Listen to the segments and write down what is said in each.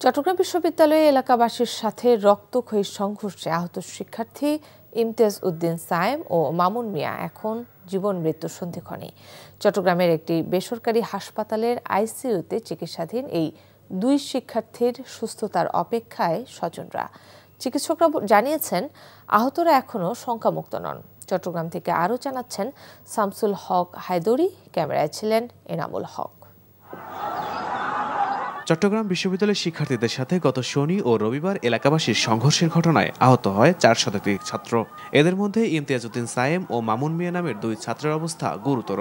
চট্টগ্রাম বিশ্ববিদ্যালয়ে এলাকাবাসীর সাথে রক্তক্ষয়ী সংঘর্ষে আহত শিক্ষার্থী ইমতিয়াজ উদ্দিন সায়েম ও মামুন মিয়া এখন জীবন মৃত্যুর সন্ধিক্ষণে। চট্টগ্রামের একটি বেসরকারি হাসপাতালের আইসিইউতে চিকিৎসাধীন এই দুই শিক্ষার্থীর সুস্থতার অপেক্ষায় স্বজনরা। চিকিৎসকরা জানিয়েছেন আহতরা এখনও শঙ্কামুক্ত নন। চট্টগ্রাম থেকে আরও জানাচ্ছেন শামসুল হক হায়দরি, ক্যামেরায় ছিলেন এনামুল হক। চট্টগ্রাম বিশ্ববিদ্যালয়ের শিক্ষার্থীদের সাথে গত শনি ও রবিবার এলাকাবাসীর সংঘর্ষের ঘটনায় আহত হয় 4 শতাধিক ছাত্র। এদের মধ্যে ইমতিয়াজ উদ্দিন সায়েম ও মামুন মিয়া নামের দুই ছাত্রের অবস্থা গুরুতর।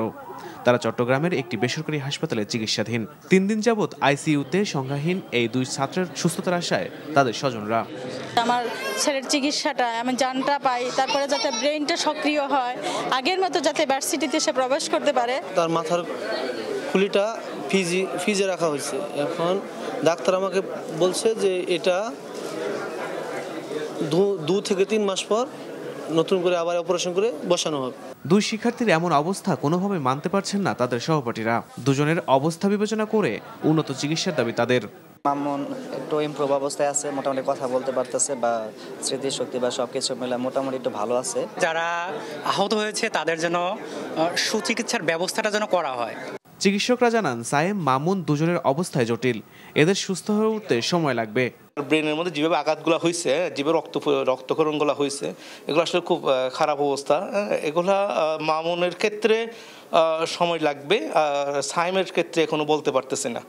তারা চট্টগ্রামের একটি বেসরকারি হাসপাতালে চিকিৎসাধীন। 3 দিন যাবৎ আইসিইউতে সংজ্ঞাহীন এই দুই ছাত্রের সুস্থতার আশায় তাদের স্বজনরা। আমার ছেলের চিকিৎসাটা আমি জানটা পাই, তারপরে যাতে ব্রেনটা সক্রিয় হয়, আগের মতো যাতে ভার্সিটিতে সে প্রবেশ করতে পারে। তার মাথার খুলিটা ফ্রিজে রাখা হয়েছে। এখন ডাক্তার আমাকে বলছে যে এটা 2 থেকে 3 মাস পর নতুন করে আবার অপারেশন করে বসানো হবে। দুই শিক্ষার্থীর এমন অবস্থা কোনোভাবে মানতে পারছেন না তাদের সহপাঠীরা। দুজনের অবস্থা বিবেচনা করে উন্নত চিকিৎসার দাবি তাদের। মামুন একটু ইমপ্রুভ অবস্থায় আছে, মোটামুটি কথা বলতে পারতেছে বা স্মৃতিশক্তি বা সবকিছু মিলে মোটামুটি একটু ভালো আছে। যারা আহত হয়েছে তাদের জন্য সুচিকিৎসার ব্যবস্থাটা যেন করা হয়। চিকিৎসকরা জানান সায়েম মামুন দুজনের অবস্থায় জটিল, এদের সুস্থ হয়ে উঠতে সময় লাগবে। ব্রেনের মধ্যে যেভাবে আঘাতগুলো হয়েছে, যেভাবে রক্তক্ষরণগুলো হয়েছে, এগুলো আসলে খুব খারাপ অবস্থা। এগুলা মামুনের ক্ষেত্রে সময় লাগবে, সায়েমের ক্ষেত্রে এখনো বলতে পারতেছে না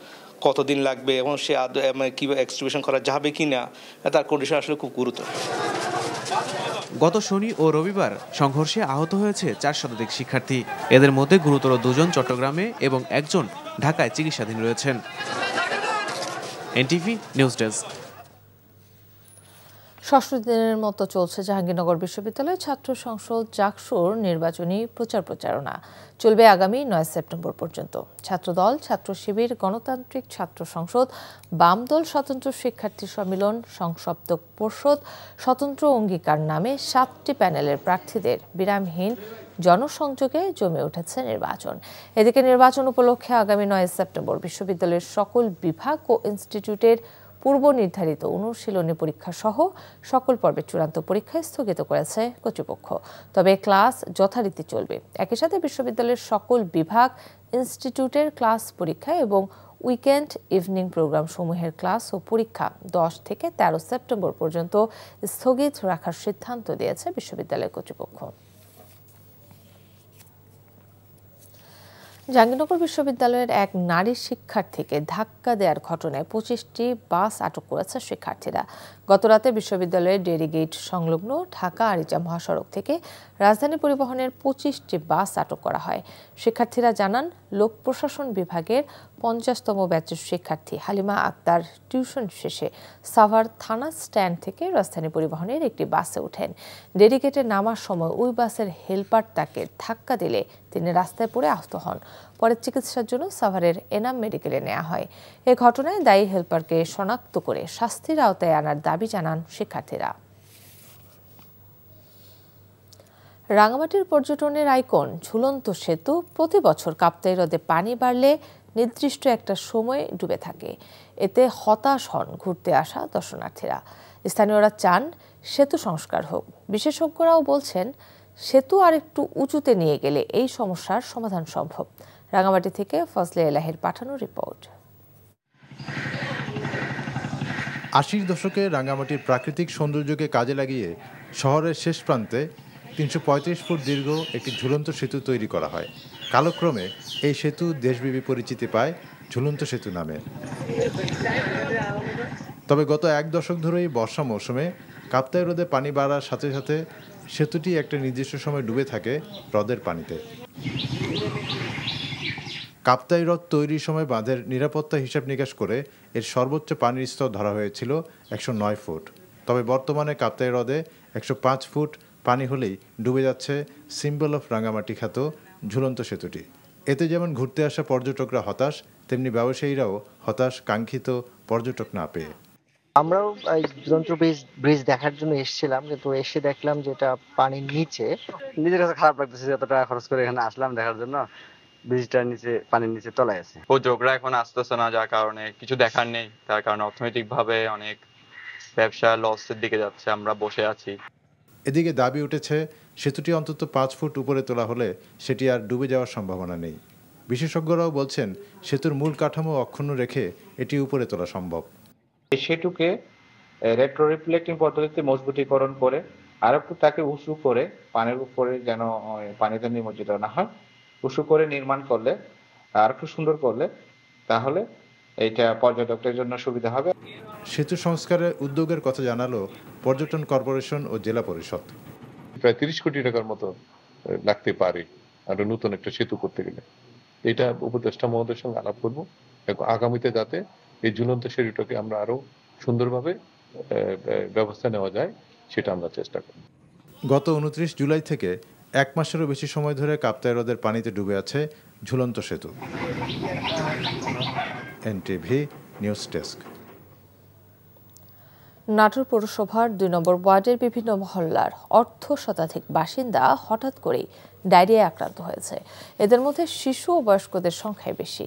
কতদিন লাগবে এবং সে কীভাবে এক্সট্রিবিউশন করা যাবে কিনা, তার কন্ডিশন আসলে খুব গুরুতর। গত শনি ও রবিবার সংঘর্ষে আহত হয়েছে 4 শতাধিক শিক্ষার্থী। এদের মধ্যে গুরুতর 2 জন চট্টগ্রামে এবং 1 জন ঢাকায় চিকিৎসাধীন রয়েছেন। NTV news desk. ষষ্ঠ দিনের মতো চলছে জাহাঙ্গীরনগর বিশ্ববিদ্যালয় ছাত্র সংসদ জাকসুর নির্বাচনী প্রচারণা। চলবে আগামী 9 সেপ্টেম্বর পর্যন্ত। ছাত্রদল, ছাত্র শিবির, গণতান্ত্রিক ছাত্র সংসদ, বাম দল, স্বতন্ত্র শিক্ষার্থী সম্মিলন, সংসপ্তক পর্ষদ, স্বতন্ত্র অঙ্গীকার নামে 7টি প্যানেলের প্রার্থীদের বিরামহীন জনসংযোগে জমে উঠেছে নির্বাচন। এদিকে নির্বাচন উপলক্ষে আগামী 9 সেপ্টেম্বর বিশ্ববিদ্যালয়ের সকল বিভাগ ও ইনস্টিটিউটের পূর্ব নির্ধারিত অনুশীলনী পরীক্ষা সহ সকল পর্বের চূড়ান্ত পরীক্ষা স্থগিত করেছে কর্তৃপক্ষ। তবে ক্লাস যথারীতি চলবে। একই সাথে বিশ্ববিদ্যালয়ের সকল বিভাগ, ইনস্টিটিউটের ক্লাস পরীক্ষা এবং উইকেন্ড ইভিনিং প্রোগ্রাম সমূহের ক্লাস ও পরীক্ষা 10 থেকে 13 সেপ্টেম্বর পর্যন্ত স্থগিত রাখার সিদ্ধান্ত দিয়েছে বিশ্ববিদ্যালয় কর্তৃপক্ষ। জাহাঙ্গীরনগর বিশ্ববিদ্যালয়ের এক নারী শিক্ষার্থীকে ধাক্কা দেওয়ার ঘটনায় 25টি বাস আটক করেছে শিক্ষার্থীরা। গতরাতে বিশ্ববিদ্যালয়ের ডেরিগেট সংলগ্ন ঢাকা আরিচা মহাসড়ক থেকে রাজধানী পরিবহনের 25টি বাস আটক করা হয়। শিক্ষার্থীরা জানান, লোক প্রশাসন বিভাগের 50তম ব্যাচের শিক্ষার্থী হালিমা আক্তার টিউশন শেষে সাভার থানা স্ট্যান্ড থেকে রাজধানী পরিবহনের একটি বাসে ওঠেন। ডেরিগেটে নামার সময় ওই বাসের হেলপার তাকে ধাক্কা দিলে তিনি রাস্তায় পড়ে আহত হন। পরে চিকিৎসার জন্য সাভারের এনাম মেডিকেলে নেওয়া হয়। এ ঘটনায় দায়ী হেলপারকে শনাক্ত করে শাস্তির আওতায় আনার দাবি জানান শিক্ষার্থীরা। রাঙামাটির পর্যটনের আইকন ঝুলন্ত সেতু প্রতি বছর কাপ্তাই হ্রদে পানি বাড়লে নির্দিষ্ট একটা সময় ডুবে থাকে। এতে হতাশ হন ঘুরতে আসা দর্শনার্থীরা। স্থানীয়রা চান সেতু সংস্কার হোক। বিশেষজ্ঞরাও বলছেন, সেতু আর একটু উঁচুতে নিয়ে গেলে এই সমস্যার সমাধান সম্ভব। রাঙামাটি থেকে ফজলে এলাহির পাঠানো রিপোর্ট। 80-র দশকে রাঙামাটির প্রাকৃতিক সৌন্দর্যকে কাজে লাগিয়ে শহরের শেষ প্রান্তে 335 ফুট দীর্ঘ একটি ঝুলন্ত সেতু তৈরি করা হয়। কালক্রমে এই সেতু দেশব্যাপী পরিচিতি পায় ঝুলন্ত সেতু নামে। তবে গত 1 দশক ধরেই বর্ষা মৌসুমে কাপ্তাই হ্রদে পানি বাড়ার সাথে সাথে সেতুটি একটা নির্দিষ্ট সময় ডুবে থাকে হ্রদের পানিতে। কাপ্তাই হ্রদ তৈরির সময় বাঁধের নিরাপত্তা হিসাব নিকাশ করে এর সর্বোচ্চ পানির স্তর ধরা হয়েছিল 109 ফুট। তবে বর্তমানে কাপ্তাই হ্রদে 105 ফুট পানি হলেই ডুবে যাচ্ছে সিম্বল অফ রাঙামাটি খ্যাত ঝুলন্ত সেতুটি। এতে যেমন ঘুরতে আসা পর্যটকরা হতাশ, তেমনি ব্যবসায়ীরাও হতাশ কাঙ্ক্ষিত পর্যটক না পেয়ে। আমরাও এই ঝুলন্ত ব্রিজ দেখার জন্য এসেছিলাম, কিন্তু এসে দেখলাম যে এটা পানির নিচে। নিজের কাছে খারাপ লাগতেছে, যত টাকা খরচ করে এখানে আসলাম দেখার জন্য, ব্রিজটার নিচে পানির নিচে তলায় আছে। উদ্যোগরা এখন আসতেছে না, যার কারণে কিছু দেখার নেই, তার কারণে অর্থনৈতিকভাবে অনেক ব্যবসা লসের দিকে যাচ্ছে, আমরা বসে আছি। এদিকে দাবি উঠেছে সেতুটি অন্তত 5 ফুট উপরে তোলা হলে সেটি আর ডুবে যাওয়ার সম্ভাবনা নেই। বিশেষজ্ঞরাও বলছেন সেতুর মূল কাঠামো অক্ষুণ্ণ রেখে এটি উপরে তোলা সম্ভব। এই সেতুকে রেট্রো রিফ্লেক্টিং পদ্ধতিতে মজবুতীকরণ করে আর একটু তাকে উঁচু করে পানির উপরে যেন পানিতে নিমজ্জিত না হয়, উঁচু করে নির্মাণ করলে আর একটু সুন্দর করলে তাহলে এইটা পর্যটকদের জন্য সুবিধা হবে। সেতু সংস্কারের উদ্যোগের কথা জানালো পর্যটন কর্পোরেশন ও জেলা পরিষদ। প্রায় 30 কোটি টাকার মতো লাগতে পারে আর নতুন একটা সেতু করতে গেলে। এটা উপদেষ্টা মহোদয়ের সঙ্গে আলাপ করবো আগামীতে যাতে এই ঝুলন্ত সেতুটাকে আমরা আরো সুন্দরভাবে ব্যবস্থা নেওয়া যায়, সেটা আমরা চেষ্টা করব। গত 29 জুলাই থেকে 1 মাসেরও বেশি সময় ধরে কাপ্তাই হ্রদের পানিতে ডুবে আছে ঝুলন্ত সেতু। NTV news desk. নাটোর পৌরসভার 2 নম্বর ওয়ার্ডের বিভিন্ন মহল্লার অর্ধশতাধিক বাসিন্দা হঠাৎ করেই ডায়রিয়ায় আক্রান্ত হয়েছে। এদের মধ্যে শিশু ও বয়স্কদের সংখ্যাই বেশি।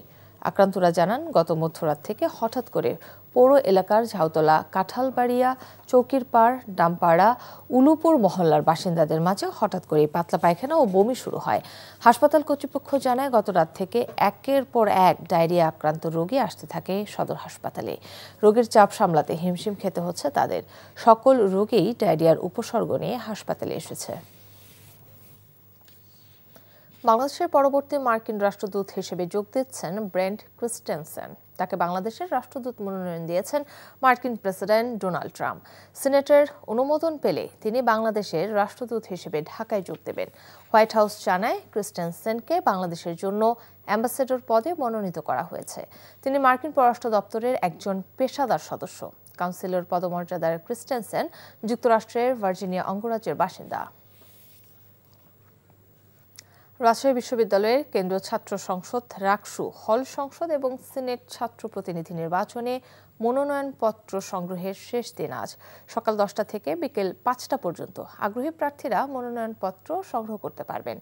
আক্রান্তরা জানান, গত মধ্যরাত থেকে হঠাৎ করে পৌর এলাকার ঝাউতলা, কাঁঠালবাড়িয়া, চৌকিরপাড়, ডামপাড়া, উলুপুর মহল্লার বাসিন্দাদের মাঝে হঠাৎ করে পাতলা পায়খানা ও বমি শুরু হয়। হাসপাতাল কর্তৃপক্ষ জানায়, গত রাত থেকে একের পর এক ডায়রিয়া আক্রান্ত রোগী আসতে থাকে সদর হাসপাতালে। রোগীর চাপ সামলাতে হিমশিম খেতে হচ্ছে তাদের। সকল রোগীই ডায়রিয়ার উপসর্গ নিয়ে হাসপাতালে এসেছে। বাংলাদেশের পরবর্তী মার্কিন রাষ্ট্রদূত হিসেবে যোগ দিচ্ছেন ব্রেন্ট ক্রিস্টেনসেন। তাকে বাংলাদেশের রাষ্ট্রদূত মনোনয়ন দিয়েছেন মার্কিন প্রেসিডেন্ট ডোনাল্ড ট্রাম্প। সিনেটের অনুমোদন পেলে তিনি বাংলাদেশের রাষ্ট্রদূত হিসেবে ঢাকায় যোগ দেবেন। হোয়াইট হাউস জানায়, ক্রিস্টেনসেনকে বাংলাদেশের জন্য অ্যাম্বাসেডর পদে মনোনীত করা হয়েছে। তিনি মার্কিন পররাষ্ট্র দপ্তরের একজন পেশাদার সদস্য। কাউন্সিলর পদমর্যাদার ক্রিস্টেনসেন যুক্তরাষ্ট্রের ভার্জিনিয়া অঙ্গরাজ্যের বাসিন্দা। রাজশাহী বিশ্ববিদ্যালয়ের কেন্দ্রীয় ছাত্র সংসদ, রাকসু, হল সংসদ এবং সিনেট ছাত্র প্রতিনিধি নির্বাচনে মনোনয়নপত্র সংগ্রহের শেষ দিন আজ সকাল 10টা থেকে বিকেল 5টা পর্যন্ত আগ্রহী প্রার্থীরা মনোনয়নপত্র সংগ্রহ করতে পারবেন।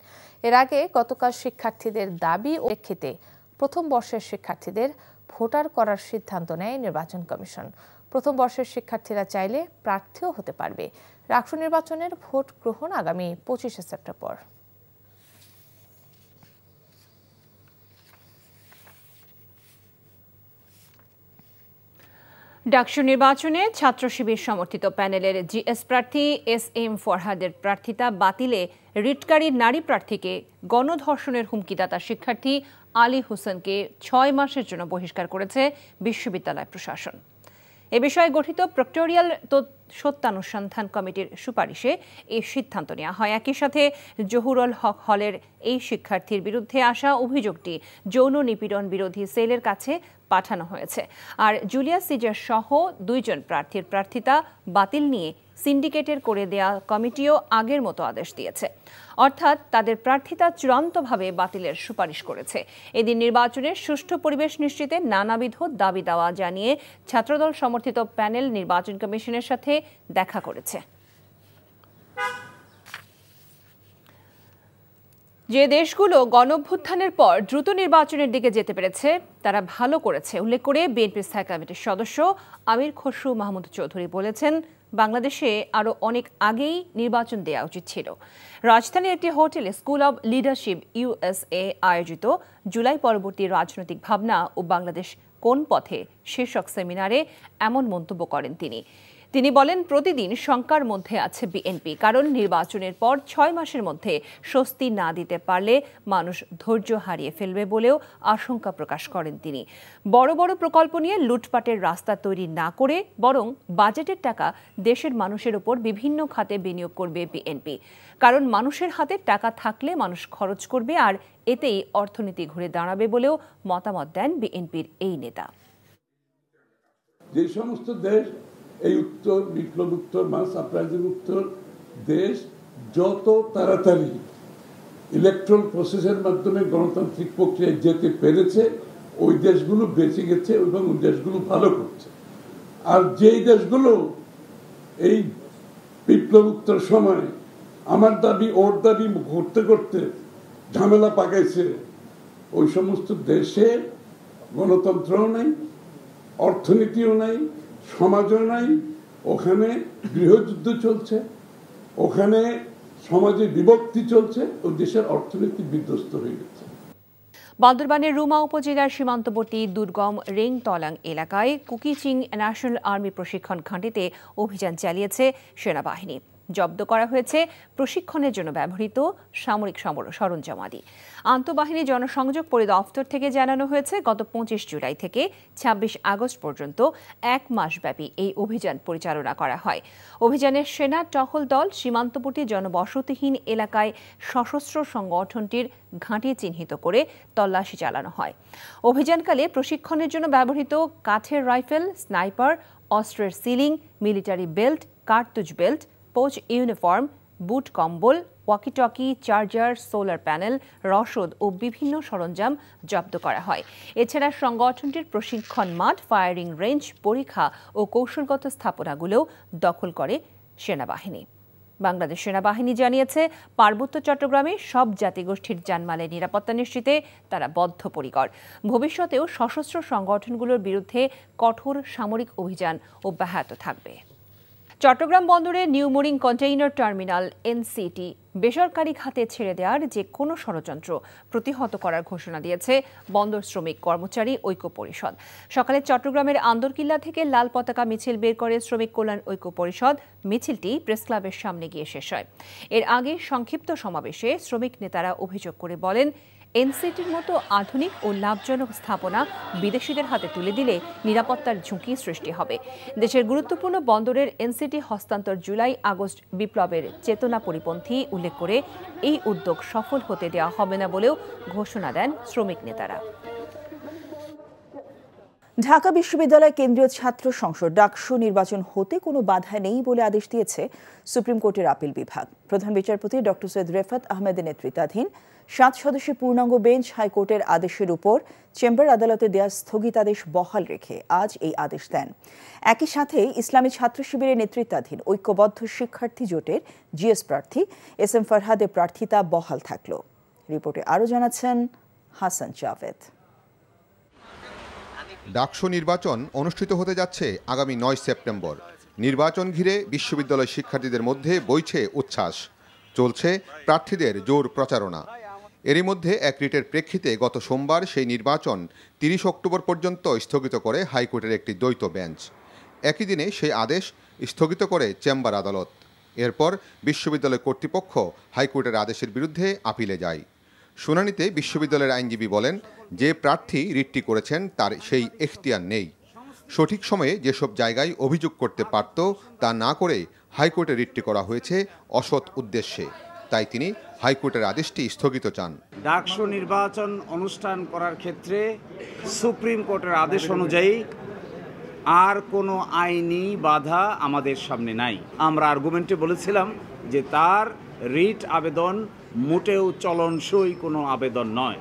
এর আগে গতকাল শিক্ষার্থীদের দাবি ও প্রেক্ষিতে প্রথম বর্ষের শিক্ষার্থীদের ভোটার করার সিদ্ধান্ত নেয় নির্বাচন কমিশন। প্রথম বর্ষের শিক্ষার্থীরা চাইলে প্রার্থীও হতে পারবে। রাকসু নির্বাচনের ভোট গ্রহণ আগামী 25শে সেপ্টেম্বর। ডাকসু নির্বাচনে ছাত্র শিবির সমর্থিত প্যানেলের জিএস প্রার্থী এস.এম. ফরহাদের প্রার্থিতা বাতিলে রিটকারী নারী প্রার্থীকে গণধর্ষণের হুমকিদাতা শিক্ষার্থী আলী হোসেনকে 6 মাসের জন্য বহিষ্কার করেছে বিশ্ববিদ্যালয় প্রশাসন। এ বিষয়ে গঠিত প্রক্টোরিয়াল সত্যানুসন্ধান কমিটির সুপারিশে এই সিদ্ধান্ত নেওয়া হয়। একই সাথে জহুরুল হক হলের এই শিক্ষার্থীর বিরুদ্ধে আসা অভিযোগটি যৌন নিপীড়ন বিরোধী সেলের কাছে পাঠানো হয়েছে। আর জুলিয়াস সিজার সহ 2 জন প্রার্থীর প্রার্থিতা বাতিল নিয়ে সিন্ডিকেটের করে দেয়া কমিটিও আগের মতো আদেশ দিয়েছে, অর্থাৎ তাদের প্রার্থিতা চূড়ান্তভাবে বাতিলের সুপারিশ করেছে। এদিন নির্বাচনের সুষ্ঠু পরিবেশ নিশ্চিতে নানাবিধ দাবি দাওয়া জানিয়ে ছাত্রদল সমর্থিত প্যানেল নির্বাচন কমিশনের সাথে দেখা করেছে। যে দেশগুলো গণঅভ্যুত্থানের পর দ্রুত নির্বাচনের দিকে যেতে পেরেছে তারা ভালো করেছে উল্লেখ করে বিএনপি স্থায়ী কমিটির সদস্য আমির খসরু মাহমুদ চৌধুরী বলেছেন, বাংলাদেশে আরও অনেক আগেই নির্বাচন দেওয়া উচিত ছিল। রাজধানীর একটি হোটেলে স্কুল অব লিডারশিপ ইউএসএ আয়োজিত জুলাই পরবর্তী রাজনৈতিক ভাবনা ও বাংলাদেশ কোন পথে শীর্ষক সেমিনারে এমন মন্তব্য করেন তিনি। তিনি বলেন, প্রতিদিন শঙ্কার মধ্যে আছে বিএনপি, কারণ নির্বাচনের পর 6 মাসের মধ্যে স্বস্তি না দিতে পারলে মানুষ ধৈর্য হারিয়ে ফেলবে বলেও আশঙ্কা প্রকাশ করেন তিনি। বড় বড় প্রকল্প নিয়ে লুটপাটের রাস্তা তৈরি না করে বরং বাজেটের টাকা দেশের মানুষের উপর বিভিন্ন খাতে বিনিয়োগ করবে বিএনপি, কারণ মানুষের হাতে টাকা থাকলে মানুষ খরচ করবে আর এতেই অর্থনীতি ঘুরে দাঁড়াবে বলেও মতামত দেন বিএনপির এই নেতা। যে সমস্ত দেশ এই উত্তর বিপ্লব উত্তর মাস আপরাইজিং উত্তর দেশ যত তাড়াতাড়ি ইলেকট্রাল প্রসেসের মাধ্যমে গণতান্ত্রিক প্রক্রিয়ায় যেতে পেরেছে ওই দেশগুলো বেঁচে গেছে এবং ওই দেশগুলো ভালো করছে। আর যেই দেশগুলো এই বিপ্লব উত্তর সময় আমার দাবি ওর দাবি করতে করতে ঝামেলা পাকাইছে, ওই সমস্ত দেশে গণতন্ত্রও নাই, অর্থনীতিও নাই, সমাজও নাই, ওখানে গৃহযুদ্ধ চলছে, ওখানে সমাজে বিভক্তি চলছে, ওই দেশের অর্থনীতি বিধ্বস্ত হয়ে গেছে। বান্দরবানের রুমা উপজেলার সীমান্তবর্তী দুর্গম রেং তলাং এলাকায় কুকিচিং ন্যাশনাল আর্মি প্রশিক্ষণ ঘাঁটিতে অভিযান চালিয়েছে সেনাবাহিনী। জব্দ করা হয়েছে প্রশিক্ষণের জন্য ব্যবহৃত সামরিক সরঞ্জামাদি। আন্তঃবাহিনী জনসংযোগ পরিদপ্তর থেকে জানানো হয়েছে, গত 25 জুলাই থেকে 26 আগস্ট পর্যন্ত 1 মাসব্যাপী এই অভিযান পরিচালনা করা হয়। অভিযানের সেনা টহল দল সীমান্তবর্তী জনবসতিহীন এলাকায় সশস্ত্র সংগঠনটির ঘাঁটি চিহ্নিত করে তল্লাশি চালানো হয়। অভিযানকালে প্রশিক্ষণের জন্য ব্যবহৃত কাঠের রাইফেল, স্নাইপার, অস্ত্রের সিলিং, মিলিটারি বেল্ট, কার্তুজ বেল্ট, পোচ ইউনিফর্ম, বুট কম্বল, ওয়াকিটকি, চার্জার, সোলার প্যানেল, রসদ ও বিভিন্ন সরঞ্জাম জব্দ করা হয়। এছাড়া সংগঠনটির প্রশিক্ষণ মাঠ, ফায়ারিং রেঞ্জ, পরীক্ষা ও কৌশলগত স্থাপনাগুলোও দখল করে সেনাবাহিনী। বাংলাদেশ সেনাবাহিনী জানিয়েছে, পার্বত্য চট্টগ্রামে সব জাতিগোষ্ঠীর জানমালের নিরাপত্তা নিশ্চিতে তারা বদ্ধপরিকর। ভবিষ্যতেও সশস্ত্র সংগঠনগুলোর বিরুদ্ধে কঠোর সামরিক অভিযান অব্যাহত থাকবে। চট্টগ্রাম বন্দরে new mooring container terminal NCT বেসরকারি খাতে ছেড়ে দেওয়ার যে কোনো ষড়যন্ত্র প্রতিহত করার ঘোষণা দিয়েছে বন্দর শ্রমিক কর্মচারী ঐক্য পরিষদ। সকালে চট্টগ্রামের আন্দরকিল্লা থেকে লাল পতাকা মিছিল বের করে শ্রমিক কল্যাণ ঐক্য পরিষদ। মিছিলটি প্রেস ক্লাবের সামনে গিয়ে শেষ হয়। এর আগে সংক্ষিপ্ত সমাবেশে শ্রমিক নেতারা অভিযোগ করে বলেন, এনসিটির মতো আধুনিক ও লাভজনক স্থাপনা বিদেশিদের হাতে তুলে দিলে নিরাপত্তার ঝুঁকি সৃষ্টি হবে। দেশের গুরুত্বপূর্ণ বন্দরের এনসিটি হস্তান্তর জুলাই আগস্ট বিপ্লবের চেতনা পরিপন্থী উল্লেখ করে এই উদ্যোগ সফল হতে দেওয়া হবে না বলেও ঘোষণা দেন শ্রমিক নেতারা। ঢাকা বিশ্ববিদ্যালয় কেন্দ্রীয় ছাত্র সংসদ ডাকসু নির্বাচন হতে কোনো বাধা নেই বলে আদেশ দিয়েছে সুপ্রিম কোর্টের আপিল বিভাগ। প্রধান বিচারপতি ডক্টর সৈয়দ রেফাত আহমেদের নেতৃত্বাধীন 7 সদস্যের পূর্ণাঙ্গ বেঞ্চ হাইকোর্টের আদেশের উপর চেম্বার আদালতে দেওয়া স্থগিতাদেশ বহাল রেখে আজ এই আদেশ দেন। একই সাথে ইসলামী ছাত্র শিবিরের নেতৃত্বাধীন ঐক্যবদ্ধ শিক্ষার্থী জোটের জিএস প্রার্থী SM ফরহাদের প্রার্থিতা বহাল থাকল। রিপোর্টে আরও জানাচ্ছেন হাসান জাভেদ। ডাকসু নির্বাচন অনুষ্ঠিত হতে যাচ্ছে আগামী 9 সেপ্টেম্বর। নির্বাচন ঘিরে বিশ্ববিদ্যালয় শিক্ষার্থীদের মধ্যে বইছে উচ্ছ্বাস, চলছে প্রার্থীদের জোর প্রচারণা। এরই মধ্যে এক রিটের প্রেক্ষিতে গত সোমবার সেই নির্বাচন 30 অক্টোবর পর্যন্ত স্থগিত করে হাইকোর্টের একটি দ্বৈত বেঞ্চ। একই দিনে সেই আদেশ স্থগিত করে চেম্বার আদালত। এরপর বিশ্ববিদ্যালয় কর্তৃপক্ষ হাইকোর্টের আদেশের বিরুদ্ধে আপিলে যায়। শুনানিতে বিশ্ববিদ্যালয়ের আইনজীবী বলেন, যে প্রার্থী রিটটি করেছেন তার সেই এখতিয়ার নেই। সঠিক সময়ে যেসব জায়গায় অভিযোগ করতে পারত তা না করে হাইকোর্টে রিটটি করা হয়েছে অসৎ উদ্দেশ্যে। তাই তিনি হাইকোর্টের আদেশটি স্থগিত চান। ডাকসু নির্বাচন অনুষ্ঠান করার ক্ষেত্রে সুপ্রিম কোর্টের আদেশ অনুযায়ী আর কোনো আইনি বাধা আমাদের সামনে নাই। আমরা আর্গুমেন্টে বলেছিলাম যে তার রিট আবেদন মোটেও চলনসই কোনো আবেদন নয়,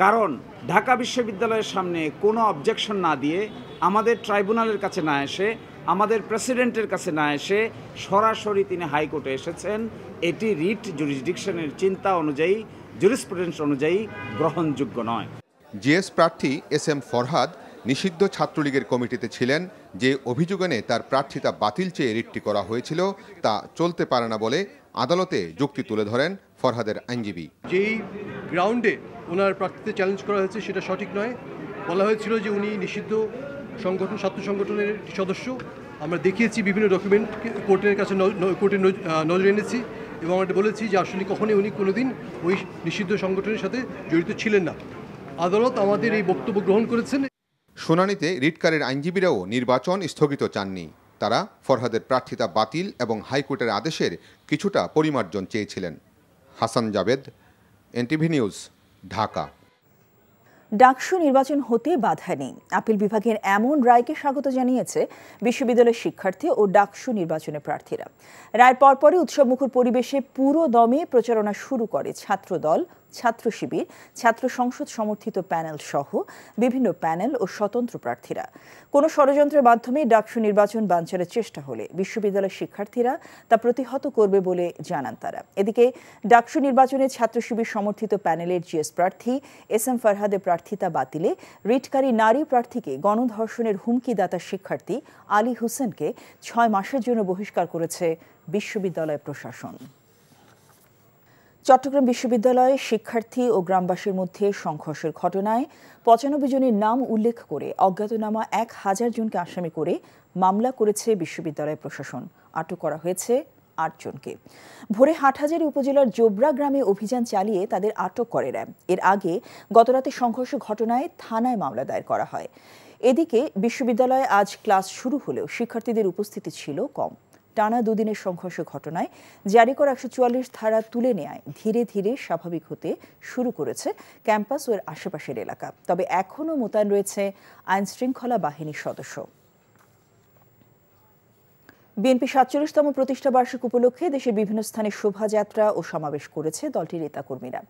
কারণ ঢাকা বিশ্ববিদ্যালয়ের সামনে কোনো অবজেকশন না দিয়ে, আমাদের ট্রাইব্যুনালের কাছে না এসে, আমাদের প্রেসিডেন্টের কাছে না এসে সরাসরি তিনি হাইকোর্টে এসেছেন। এটি রিট জুরিসডিকশনের চিন্তা অনুযায়ী, জুরিসপ্রুডেন্স অনুযায়ী গ্রহণযোগ্য নয়। জিএস প্রার্থী SM ফরহাদ নিষিদ্ধ ছাত্রলীগের কমিটিতে ছিলেন। যে অভিযোগ এনে তার প্রার্থিতা বাতিল চেয়ে রিটটি করা হয়েছিল তা চলতে পারে না বলে আদালতে যুক্তি তুলে ধরেন ফরহাদের আইনজীবী। যেই গ্রাউন্ডে ওনার প্রার্থীতে চ্যালেঞ্জ করা হয়েছে সেটা সঠিক নয়। বলা হয়েছিল যে উনি নিষিদ্ধ সংগঠন, ছাত্র সংগঠনের সদস্য। আমরা দেখিয়েছি বিভিন্ন ডকুমেন্ট কোর্টের কাছে, কোর্টের নজরে এনেছি এবং আমরা বলেছি যে আসলে কখনোই উনি কোনোদিন ওই নিষিদ্ধ সংগঠনের সাথে জড়িত ছিলেন না। আদালত আমাদের এই বক্তব্য গ্রহণ করেছেন। শুনানিতে রিটকারের আইনজীবীরাও নির্বাচন স্থগিত চাননি। তারা ফরহাদের প্রার্থিতা বাতিল এবং হাইকোর্টের আদেশের কিছুটা পরিমার্জন চেয়েছিলেন। Hasan Javed, NTV news, Dhaka. ডাকসু নির্বাচন হতে বাধা নেই, আপিল বিভাগের এমন রায়কে স্বাগত জানিয়েছে বিশ্ববিদ্যালয়ের শিক্ষার্থী ও ডাকসু নির্বাচনের প্রার্থীরা। রায়ের পরপরই উৎসবমুখর পরিবেশে পুরো দমে প্রচারণা শুরু করে ছাত্রদল ছাত্র শিবির, ছাত্র সংসদ সমর্থিত প্যানেল সহ বিভিন্ন প্যানেল ও স্বতন্ত্র প্রার্থীরা। কোনো ষড়যন্ত্রের মাধ্যমে ডাকসু নির্বাচন বানচালের চেষ্টা হলে বিশ্ববিদ্যালয়ের শিক্ষার্থীরা তা প্রতিহত করবে বলে জানান তারা। এদিকে ডাকসু নির্বাচনে ছাত্র শিবির সমর্থিত প্যানেলের জিএস প্রার্থী এস.এম. ফরহাদের প্রার্থিতা বাতিলে রিটকারী নারী প্রার্থীকে গণধর্ষণের হুমকিদাতা শিক্ষার্থী আলী হোসেনকে 6 মাসের জন্য বহিষ্কার করেছে বিশ্ববিদ্যালয় প্রশাসন। চট্টগ্রাম বিশ্ববিদ্যালয়ে শিক্ষার্থী ও গ্রামবাসীর মধ্যে সংঘর্ষের ঘটনায় 95 জনের নাম উল্লেখ করে অজ্ঞাতনামা 1000 জনকে আসামি করে মামলা করেছে বিশ্ববিদ্যালয় প্রশাসন। আটক করা হয়েছে 8 জনকে। ভোরে হাটহাজারী উপজেলার জোবরা গ্রামে অভিযান চালিয়ে তাদের আটক করে র্যাব। এর আগে গতরাতে সংঘর্ষ ঘটনায় থানায় মামলা দায়ের করা হয়। এদিকে বিশ্ববিদ্যালয়ে আজ ক্লাস শুরু হলেও শিক্ষার্থীদের উপস্থিতি ছিল কম। টানা দুদিনের সংঘর্ষ ঘটনায় জারি করা 144 ধারা তুলে নেয় ধীরে ধীরে স্বাভাবিক হতে শুরু করেছে ক্যাম্পাস ও এর আশেপাশের এলাকা। তবে এখনও মোতায়েন রয়েছে আইন শৃঙ্খলা বাহিনীর সদস্য। বিএনপি 47তম প্রতিষ্ঠা বার্ষিক উপলক্ষে দেশের বিভিন্ন স্থানে শোভাযাত্রা ও সমাবেশ করেছে দলটির নেতাকর্মীরা।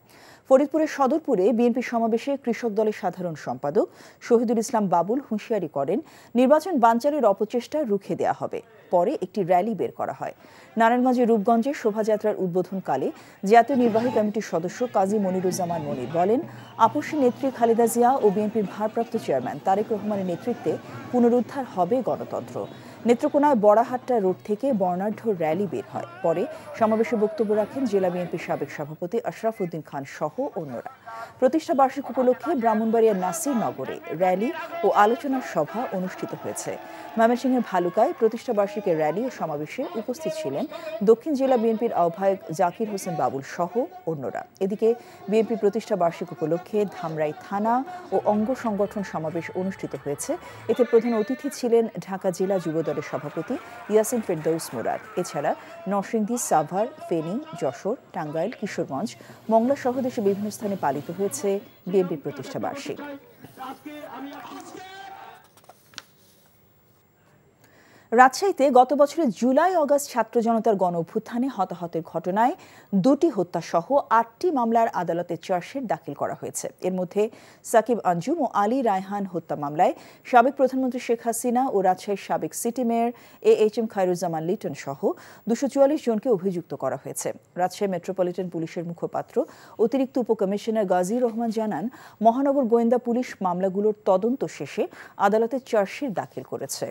ফরিদপুরের সদরপুরে বিএনপি সমাবেশে কৃষক দলের সাধারণ সম্পাদক শহীদুল ইসলাম বাবুল হুঁশিয়ারি করেন, নির্বাচন বানচালের অপচেষ্টা রুখে দেওয়া হবে। পরে একটি র্যালি বের করা হয়। নারায়ণগঞ্জের রূপগঞ্জে শোভাযাত্রার উদ্বোধনকালে জাতীয় নির্বাহী কমিটির সদস্য কাজী মনিরুজ্জামান মনির বলেন, আপসী নেত্রী খালেদা জিয়া ও বিএনপির ভারপ্রাপ্ত চেয়ারম্যান তারেক রহমানের নেতৃত্বে পুনরুদ্ধার হবে গণতন্ত্র। নেত্রকোনায় বড়াহাট্টা রোড থেকে বর্ণাঢ্য র্যালি বের হয়। পরে সমাবেশে বক্তব্য রাখেন জেলা বিএনপির সাবেক সভাপতি আশরাফ উদ্দিন খান সহ অন্যরা। প্রতিষ্ঠা বার্ষিক উপলক্ষে ব্রাহ্মণবাড়িয়ার নাসির নগরে র্যালি ও আলোচনা সভা অনুষ্ঠিত হয়েছে। ময়মনসিংহের ভালুকায় প্রতিষ্ঠা বার্ষিকের র্যালি ও সমাবেশে উপস্থিত ছিলেন দক্ষিণ জেলা বিএনপির আহ্বায়ক জাকির হোসেন বাবুল সহ অন্যরা। এদিকে বিএনপি প্রতিষ্ঠা বার্ষিক উপলক্ষে ধামরাই থানা ও অঙ্গ সংগঠন সমাবেশ অনুষ্ঠিত হয়েছে। এতে প্রধান অতিথি ছিলেন ঢাকা জেলা যুবদলের সভাপতি ইয়াসিন ফেরদৌস মুরাদ। এছাড়া নরসিংদী, সাভার, ফেনী, যশোর, টাঙ্গাইল, কিশোরগঞ্জ, মংলা সহ দেশের বিভিন্ন স্থানে পালিত হয়েছে বিএনপির প্রতিষ্ঠা বার্ষিক। রাজশাহীতে গত বছরের জুলাই-আগস্ট ছাত্র জনতার গণ অভ্যুত্থানে হতাহতের ঘটনায় 2টি হত্যাসহ 8টি মামলার আদালতে চার্জশিট দাখিল করা হয়েছে। এর মধ্যে সাকিব আঞ্জুম ও আলী রায়হান হত্যা মামলায় সাবেক প্রধানমন্ত্রী শেখ হাসিনা ও রাজশাহীর সাবেক city mayor AHM Khairuzzaman Liton সহ 244 জনকে অভিযুক্ত করা হয়েছে। রাজশাহী মেট্রোপলিটন পুলিশের মুখপাত্র অতিরিক্ত উপকমিশনার গাজী রহমান জানান, মহানগর গোয়েন্দা পুলিশ মামলাগুলোর তদন্ত শেষে আদালতে চার্জশিট দাখিল করেছে।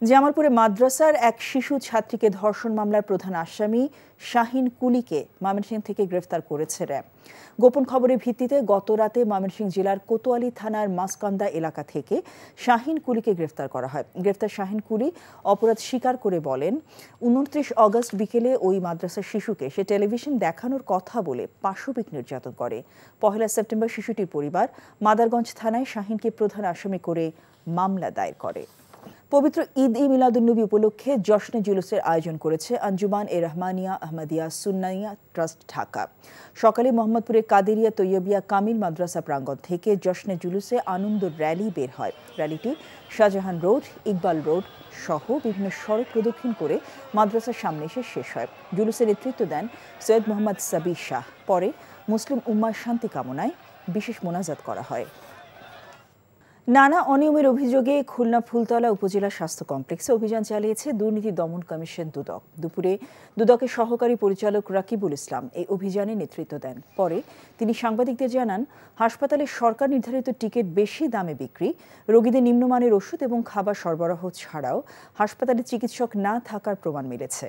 জামালপুরে মাদ্রাসার এক শিশু ছাত্রীকে ধর্ষণ মামলার প্রধান আসামি শাহিন কুলিকে ময়মনসিংহ থেকে গ্রেফতার করেছে র্যাব। গোপন খবরের ভিত্তিতে গত রাতে ময়মনসিংহ জেলার কোতোয়ালি থানার মাসকান্দা এলাকা থেকে শাহিন কুলিকে গ্রেফতার করা হয়। গ্রেফতার শাহিন কুলি অপরাধ স্বীকার করে বলেন, 29 অগস্ট বিকেলে ওই মাদ্রাসার শিশুকে সে টেলিভিশন দেখানোর কথা বলে পাশবিক নির্যাতন করে। 1 সেপ্টেম্বর শিশুটির পরিবার মাদারগঞ্জ থানায় শাহিনকে প্রধান আসামি করে মামলা দায়ের করে। পবিত্র ঈদ-ই-মিলাদুন্নবী উপলক্ষে জশ্নে জুলুসের আয়োজন করেছে আঞ্জুমান-এ-রহমানিয়া আহমদিয়া সুন্নাইয়া ট্রাস্ট ঢাকা। সকালে মোহাম্মদপুরের কাদেরিয়া তৈয়বিয়া কামিল মাদ্রাসা প্রাঙ্গণ থেকে জশ্নে জুলুসে আনন্দ র্যালি বের হয়। র্যালিটি শাহজাহান রোড, ইকবাল রোড সহ বিভিন্ন সড়ক প্রদক্ষিণ করে মাদ্রাসার সামনে এসে শেষ হয়। জুলুসের নেতৃত্ব দেন সৈয়দ মোহাম্মদ সাবির শাহ। পরে মুসলিম উম্মার শান্তি কামনায় বিশেষ মোনাজাত করা হয়। নানা অনিয়মের অভিযোগে খুলনা ফুলতলা উপজেলা স্বাস্থ্য কমপ্লেক্সে অভিযান চালিয়েছে দুর্নীতি দমন কমিশন দুদক। দুপুরে দুদকের সহকারী পরিচালক রাকিবুল ইসলাম এই অভিযানে নেতৃত্ব দেন। পরে তিনি সাংবাদিকদের জানান, হাসপাতালে সরকার নির্ধারিত টিকিট বেশি দামে বিক্রি, রোগীদের নিম্নমানের ওষুধ এবং খাবার সরবরাহ ছাড়াও হাসপাতালে চিকিৎসক না থাকার প্রমাণ মিলেছে।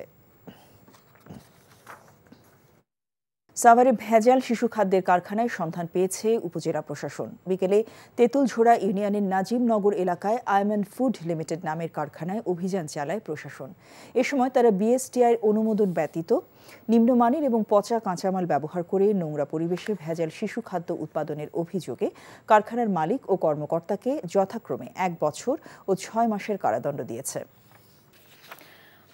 সাভারে ভেজাল শিশু খাদ্যের কারখানায় সন্ধান পেয়েছে উপজেলা প্রশাসন। বিকেলে তেঁতুলঝোড়া ইউনিয়নের নাজিমনগর এলাকায় আয়মন ফুড লিমিটেড নামের কারখানায় অভিযান চালায় প্রশাসন। এ সময় তারা বিএসটিআই অনুমোদন ব্যতীত নিম্নমানের এবং পচা কাঁচামাল ব্যবহার করে নোংরা পরিবেশে ভেজাল শিশু খাদ্য উৎপাদনের অভিযোগে কারখানার মালিক ও কর্মকর্তাকে যথাক্রমে 1 বছর ও 6 মাসের কারাদণ্ড দিয়েছে।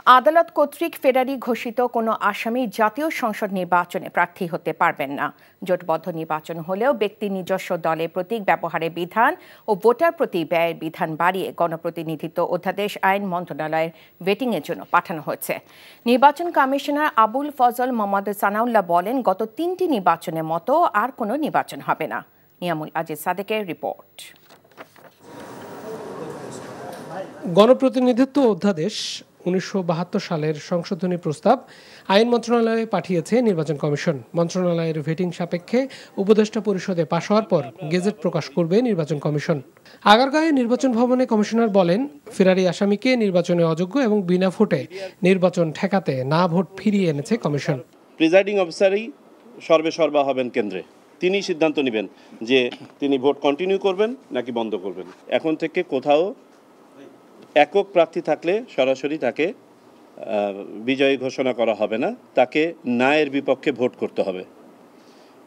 আদালত কর্তৃক ফেরারি ঘোষিত কোনো আসামি জাতীয় সংসদ নির্বাচনে প্রার্থী হতে পারবেন না। জোটবদ্ধ নির্বাচন হলেও ব্যক্তির নিজস্ব দলে প্রতীক ব্যবহারের বিধান ও ভোটার প্রতি ব্যয়ের বিধান বাড়িয়ে গণপ্রতিনিধিত্ব অধ্যাদেশ আইন মন্ত্রণালয়ের ভেটিংয়ের জন্য পাঠানো হয়েছে। নির্বাচন কমিশনার আবুল ফজল মোহাম্মদ সানাউল্লাহ বলেন, গত 3টি নির্বাচনের মতো আর কোনো নির্বাচন হবে না। নিয়ামুল আজিজ সাদেকের রিপোর্ট। গণপ্রতিনিধিত্ব অধ্যাদেশ 1972 সালের সংশোধনী প্রস্তাব আইন মন্ত্রণালয়ে পাঠিয়েছে নির্বাচন কমিশন। মন্ত্রণালয়ের ভেটিং সাপেক্ষে উপদেষ্টা পরিষদে পাশ হওয়ার পর গেজেট প্রকাশ করবে নির্বাচন কমিশন। আগারগাঁওয়ে নির্বাচন ভবনে কমিশনার বলেন, ফেরারি আসামিকে নির্বাচনে অযোগ্য এবং বিনা ভোটে নির্বাচন ঠেকাতে না ভোট ফিরিয়ে এনেছে কমিশন। প্রিজাইডিং অফিসারই সর্বেসর্বা হবেন কেন্দ্রে, তিনি সিদ্ধান্ত নেবেন যে তিনি ভোট কন্টিনিউ করবেন নাকি বন্ধ করবেন। এখন থেকে কোথাও একক প্রার্থী থাকলে সরাসরি তাকে বিজয়ী ঘোষণা করা হবে না, তাকে ন্যায়ের বিপক্ষে ভোট করতে হবে।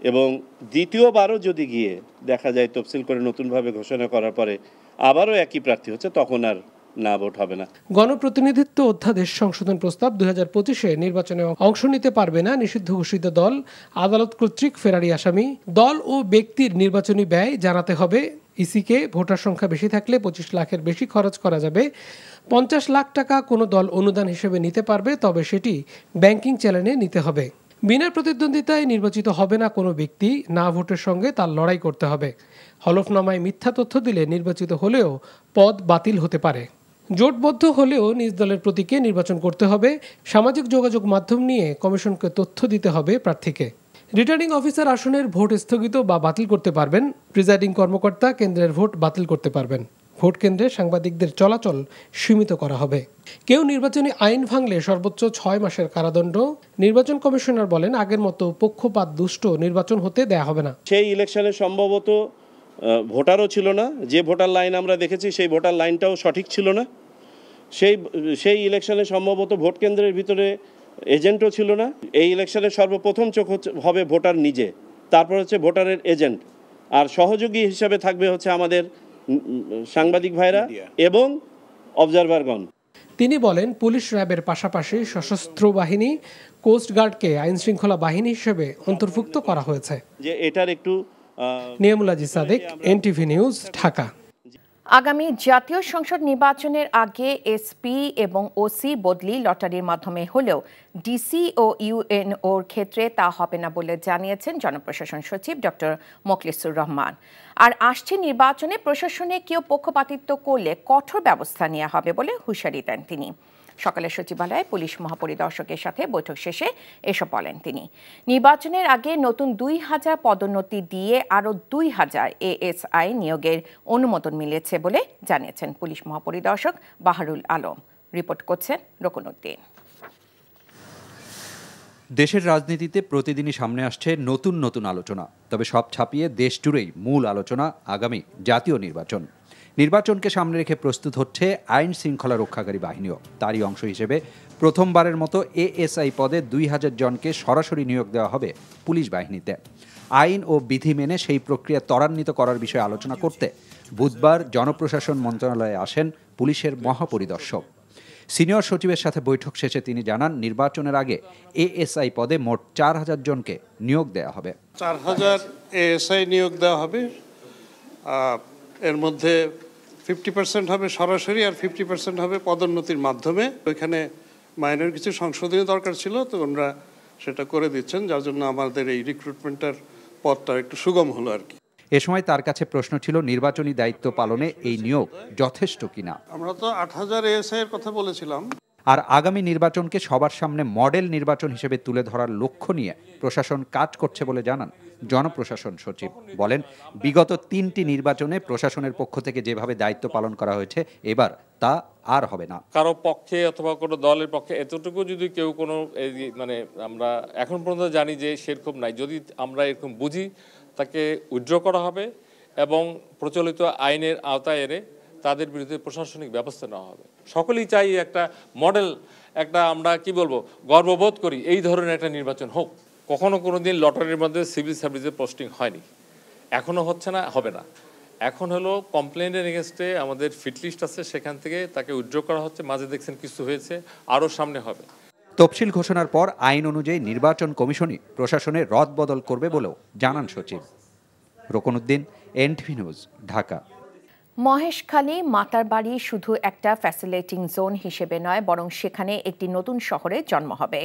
এবং দ্বিতীয়বারও যদি গিয়ে দেখা যায় তফসিল করে নতুনভাবে ঘোষণা করার পরে আবারও একই প্রার্থী হচ্ছে, তখন আর না ভোট হবে না। গণপ্রতিনিধিত্ব অধ্যাদেশ সংশোধন প্রস্তাব 2025-এ নির্বাচনে অংশ নিতে পারবে না নিষিদ্ধ ঘোষিত দল, আদালত কর্তৃক ফেরারি আসামি। দল ও ব্যক্তির নির্বাচনী ব্যয় জানাতে হবে ইসিকে। ভোটার সংখ্যা বেশি থাকলে 25 লাখের বেশি খরচ করা যাবে। 50 লাখ টাকা কোনো দল অনুদান হিসেবে নিতে পারবে, তবে সেটি ব্যাংকিং চ্যানেলে নিতে হবে। বিনা প্রতিদ্বন্দ্বিতায় নির্বাচিত হবে না কোনো ব্যক্তি, না ভোটের সঙ্গে তার লড়াই করতে হবে। হলফনামায় মিথ্যা তথ্য দিলে নির্বাচিত হলেও পদ বাতিল হতে পারে। জোটবদ্ধ হলেও নিজ দলের প্রতীকে নির্বাচন করতে হবে। সামাজিক যোগাযোগ মাধ্যম নিয়ে কমিশনকে তথ্য দিতে হবে প্রার্থীকে। রিটার্নিং অফিসার আসনের ভোট স্থগিত বা বাতিল করতে পারবেন। প্রিজাইডিং কর্মকর্তা কেন্দ্রের ভোট বাতিল করতে পারবেন। ভোট কেন্দ্রে সাংবাদিকদের চলাচল সীমিত করা হবে। কেউ নির্বাচনী আইন ভাঙলে সর্বোচ্চ 6 মাসের কারাদণ্ড। নির্বাচন কমিশনার বলেন, আগের মতো পক্ষপাত দুষ্ট নির্বাচন হতে দেয়া হবে না। সেই ইলেকশনে সম্ভবত ভোটারও ছিল না, যে ভোটার লাইন আমরা দেখেছি সেই ভোটার লাইনটাও সঠিক ছিল না। সেই ইলেকশনে সম্ভবত ভোট কেন্দ্রের ভিতরে এজেন্টও ছিল না। এই ইলেকশনে সর্বপ্রথম চোখ হবে ভোটার নিজে, তারপর হচ্ছে ভোটারের এজেন্ট, আর সহযোগী হিসাবে থাকবে হচ্ছে আমাদের সাংবাদিক ভাইরা এবং অবজারভারগণ। তিনি বলেন, পুলিশ র্যাবের পাশাপাশি সশস্ত্র বাহিনী, কোস্টগার্ডকে আইন শৃঙ্খলা বাহিনী হিসেবে অন্তর্ভুক্ত করা হয়েছে। যে এটার একটু নিয়ামুল আজিজ সাদেক, এনটিভি নিউজ, ঢাকা। আগামী জাতীয় সংসদ নির্বাচনের আগে এসপি এবং ওসি বদলি লটারির মাধ্যমে হলেও ডিসি ও ইউএনওর ক্ষেত্রে তা হবে না বলে জানিয়েছেন জনপ্রশাসন সচিব ডক্টর মোখলেসুর রহমান। আর আসছে নির্বাচনে প্রশাসনে কেউ পক্ষপাতিত্ব করলে কঠোর ব্যবস্থা নেওয়া হবে বলে হুঁশিয়ারি দেন তিনি। সকালে সচিবালয়ে পুলিশ মহাপরিদর্শকের সাথে বৈঠক শেষে এসব বলেন তিনি। নির্বাচনের আগে নতুন 2000 পদোন্নতি দিয়ে আরও 2000 এএসআই নিয়োগের অনুমোদন মিলেছে বলে জানিয়েছেন পুলিশ মহাপরিদর্শক বাহারুল আলম। রিপোর্ট করছেন রকুনউদ্দিন। দেশের রাজনীতিতে প্রতিদিনই সামনে আসছে নতুন নতুন আলোচনা, তবে সব ছাপিয়ে দেশ জুড়েই মূল আলোচনা আগামী জাতীয় নির্বাচন। নির্বাচনকে সামনে রেখে প্রস্তুত হচ্ছে আইন শৃঙ্খলা রক্ষাকারী বাহিনীও। তারই অংশ হিসেবে প্রথমবারের মতো এএসআই পদে 2000 জনকে সরাসরি নিয়োগ দেওয়া হবে পুলিশ বাহিনীতে। আইন ও বিধি মেনে সেই প্রক্রিয়া ত্বরান্বিত করার বিষয়ে আলোচনা করতে বুধবার জনপ্রশাসন মন্ত্রণালয়ে আসেন পুলিশের মহাপরিদর্শক। সিনিয়র সচিবের সাথে বৈঠক শেষে তিনি জানান, নির্বাচনের আগে এএসআই পদে মোট 4000 জনকে নিয়োগ দেওয়া হবে। 4000 এএসআই নিয়োগ দেওয়া হবে। এর মধ্যে 50% হবে সরাসরি আর 50% হবে পদোন্নতির মাধ্যমে। ওইখানে মাইনর কিছু সংশোধনী দরকার ছিল, তো ওনারা সেটা করে দিচ্ছেন, যার জন্য আমাদের এই রিক্রুটমেন্টের পথটা একটু সুগম হলো আর কি। এ সময় তার কাছে প্রশ্ন ছিল, নির্বাচনী দায়িত্ব পালনে এই নিয়োগ যথেষ্ট কিনা। আমরা তো 8000 এএসআই এর কথা বলেছিলাম। আর আগামী নির্বাচনকে সবার সামনে মডেল নির্বাচন হিসেবে তুলে ধরার লক্ষ্য নিয়ে প্রশাসন কাজ করছে বলে জানান জনপ্রশাসন সচিব। বলেন, বিগত 3টি নির্বাচনে প্রশাসনের পক্ষ থেকে যেভাবে দায়িত্ব পালন করা হয়েছে, এবার তা আর হবে না। কারো পক্ষে অথবা কোনো দলের পক্ষে এতটুকু যদি কেউ কোনো মানে আমরা এখন পর্যন্ত জানি যে সেরকম নাই, যদি আমরা এরকম বুঝি তাকে উইথড্র করা হবে এবং প্রচলিত আইনের আওতায় এনে তাদের বিরুদ্ধে প্রশাসনিক ব্যবস্থা নেওয়া হবে। সকলেই চাই একটা মডেল, একটা আমরা কি বলবো, গর্ববোধ করি এই ধরনের একটা নির্বাচন হোক। কখনো কোনো দিন লটারির মধ্যে সিভিল সার্ভিসের পোস্টিং হয়নি, এখনও হচ্ছে না, হবে না। এখন হলো কমপ্লেনের এগেনস্টে আমাদের ফিট লিস্ট আছে, সেখান থেকে তাকে উইথড্র করা হচ্ছে। মাঝে দেখছেন কিছু হয়েছে, আরও সামনে হবে। তফসিল ঘোষণার পর আইন অনুযায়ী নির্বাচন কমিশনই প্রশাসনের রদবদল করবে বলেও জানান সচিব। Rokonuddin, NTV news, Dhaka. মহেশখালী মাতারবাড়ি শুধু একটা ফ্যাসিলিটিং জোন হিসেবে নয়, বরং সেখানে একটি নতুন শহরের জন্ম হবে।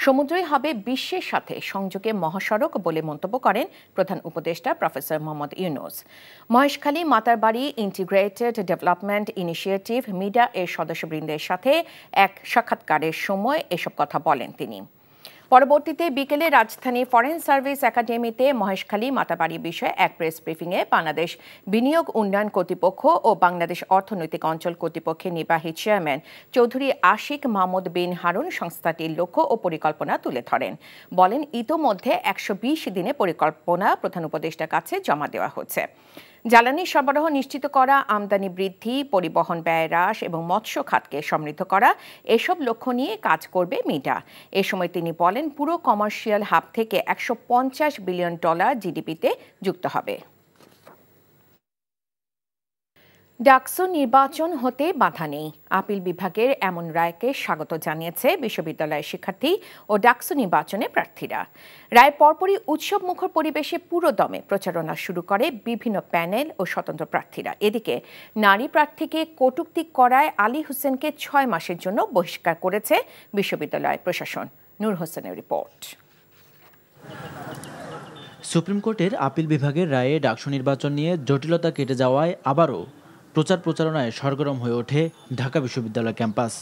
সমুদ্রই হবে বিশ্বের সাথে সংযোগে মহাসড়ক বলে মন্তব্য করেন প্রধান উপদেষ্টা professor Muhammad Yunus. Maheshkhali Matarbari integrated development initiative MIDA এর সদস্যবৃন্দের সাথে এক সাক্ষাৎকারের সময় এসব কথা বলেন তিনি। পরবর্তীতে বিকেলে রাজধানী ফরেন সার্ভিস একাডেমিতে মহেশখালী মাতারবাড়ি বিষয়ে এক প্রেস ব্রিফিংয়ে বাংলাদেশ বিনিয়োগ উন্নয়ন কর্তৃপক্ষ ও বাংলাদেশ অর্থনৈতিক অঞ্চল কর্তৃপক্ষের নির্বাহী চেয়ারম্যান চৌধুরী আশিক মাহমুদ বিন হারুন সংস্থাটির লক্ষ্য ও পরিকল্পনা তুলে ধরেন। বলেন, ইতোমধ্যে 120 দিনে পরিকল্পনা প্রধান উপদেষ্টার কাছে জমা দেওয়া হচ্ছে। জ্বালানি সরবরাহ নিশ্চিত করা, আমদানি বৃদ্ধি, পরিবহন ব্যয় হ্রাস এবং মৎস্য খাতকে সমৃদ্ধ করা, এসব লক্ষ্য নিয়ে কাজ করবে মিডা। এ সময় তিনি বলেন, পুরো কমার্শিয়াল হাব থেকে $150 বিলিয়ন জিডিপিতে যুক্ত হবে। ডাকসু নির্বাচন হতে বাধা নেই, আপিল বিভাগের এমন রায়কে স্বাগত জানিয়েছে বিশ্ববিদ্যালয়ের শিক্ষার্থী ও ডাকসু নির্বাচনে প্রার্থীরা। রায়ের পরপরই উৎসব মুখর পরিবেশে পুরোদমে প্রচারণা শুরু করে বিভিন্ন প্যানেল ও স্বতন্ত্র প্রার্থীরা। এদিকে নারী প্রার্থীকে কটূক্তি করায় আলী হোসেনকে 6 মাসের জন্য বহিষ্কার করেছে বিশ্ববিদ্যালয় প্রশাসন। নূর হোসেনের রিপোর্ট। সুপ্রিম কোর্টের আপিল বিভাগের রায়ে ডাকসু নির্বাচন নিয়ে জটিলতা কেটে যাওয়ায় আবারও প্রচারণায় সরগরম হয়ে ওঠে ঢাকা বিশ্ববিদ্যালয় ক্যাম্পাস।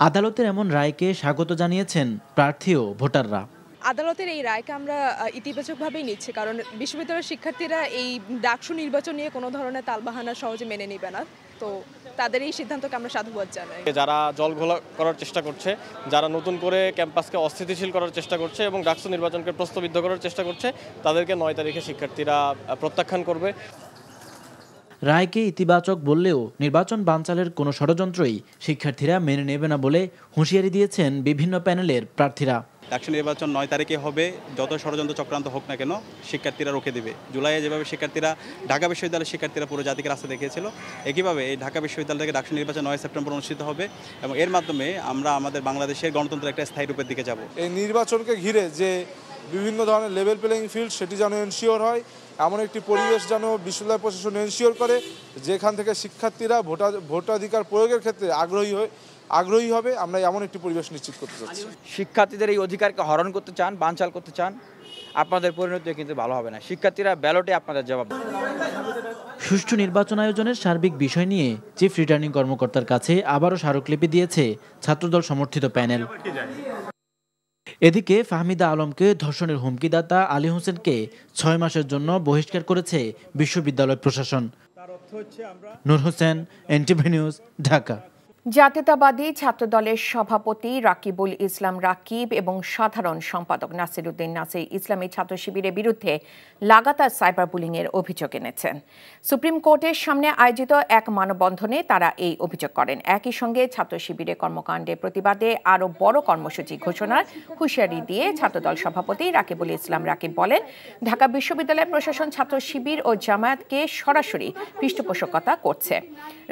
আদালতের এমন রায়কে স্বাগত জানিয়েছেন প্রার্থী ও ভোটাররা। আদালতের এই রায়কে আমরা ইতিবাচকভাবেই নিচ্ছি, কারণ বিশ্ববিদ্যালয়ের শিক্ষার্থীরা এই ডাকসু নির্বাচন নিয়ে কোনো ধরনের তালবাহানা সহজে মেনে নেবে না, তো তাদের এই সিদ্ধান্তকে আমরা সাধুবাদ জানাই। যারা জলঘোলা করার চেষ্টা করছে, যারা নতুন করে ক্যাম্পাসকে অস্থিতিশীল করার চেষ্টা করছে এবং ডাকসু নির্বাচনকে প্রশ্নবিদ্ধ করার চেষ্টা করছে, তাদেরকে 9 তারিখে শিক্ষার্থীরা প্রত্যাখ্যান করবে। রায়কে ইতিবাচক বললেও নির্বাচন বানচালের কোনো ষড়যন্ত্রই শিক্ষার্থীরা মেনে নেবে না বলে হুঁশিয়ারি দিয়েছেন বিভিন্ন প্যানেলের প্রার্থীরা। ডাকসু নির্বাচন 9 তারিখে হবে, যত ষড়যন্ত্র চক্রান্ত হোক না কেন শিক্ষার্থীরা রুখে দেবে। জুলাইয়ে যেভাবে শিক্ষার্থীরা ঢাকা বিশ্ববিদ্যালয়ের শিক্ষার্থীরা পুরো জাতিকে রাস্তা দেখিয়েছিল, একইভাবে এই ঢাকা বিশ্ববিদ্যালয় থেকে ডাকসু নির্বাচন 9 সেপ্টেম্বর অনুষ্ঠিত হবে এবং এর মাধ্যমে আমরা আমাদের বাংলাদেশের গণতন্ত্রের একটা স্থায়ী রূপের দিকে যাব। এই নির্বাচনকে ঘিরে যে বিভিন্ন ধরনের লেভেল প্লেইং ফিল্ড, সেটি যেন এনশিওর হয়, এমন একটি পরিবেশ যেন বিশ্ববিদ্যালয় প্রশাসন এনশিওর করে, যেখান থেকে শিক্ষার্থীরা ভোটাধিকার প্রয়োগের ক্ষেত্রে আগ্রহী হবে। আমরা এমন একটি পরিবেশ নিশ্চিত করতে চাচ্ছি। শিক্ষার্থীদের এই অধিকারকে হরণ করতে চান, বানচাল করতে চান, আপনাদের পরিণতি কিন্তু ভালো হবে না। শিক্ষার্থীরা ব্যালটে আপনাদের জবাব। সুষ্ঠু নির্বাচন আয়োজনের সার্বিক বিষয় নিয়ে চিফ রিটার্নিং কর্মকর্তার কাছে আবারও স্মারকলিপি দিয়েছে ছাত্রদল সমর্থিত প্যানেল। এদিকে ফাহমিদা আলমকে ধর্ষণের হুমকিদাতা আলী হোসেনকে 6 মাসের জন্য বহিষ্কার করেছে বিশ্ববিদ্যালয় প্রশাসন। নূর হোসেন, এনটিভি নিউজ, ঢাকা। জাতীয়তাবাদী ছাত্রদলের সভাপতি রাকিবুল ইসলাম রাকিব এবং সাধারণ সম্পাদক নাসিরউদ্দিন নাসির ইসলামী ছাত্র শিবিরের বিরুদ্ধে লাগাতার সাইবার বুলিংয়ের অভিযোগ এনেছেন। সুপ্রিম কোর্টের সামনে আয়োজিত এক মানববন্ধনে তারা এই অভিযোগ করেন। একই সঙ্গে ছাত্র শিবিরের কর্মকাণ্ডের প্রতিবাদে আরও বড় কর্মসূচি ঘোষণার হুঁশিয়ারি দিয়ে ছাত্রদল সভাপতি রাকিবুল ইসলাম রাকিব বলেন, ঢাকা বিশ্ববিদ্যালয় প্রশাসন ছাত্র শিবির ও জামায়াতকে সরাসরি পৃষ্ঠপোষকতা করছে।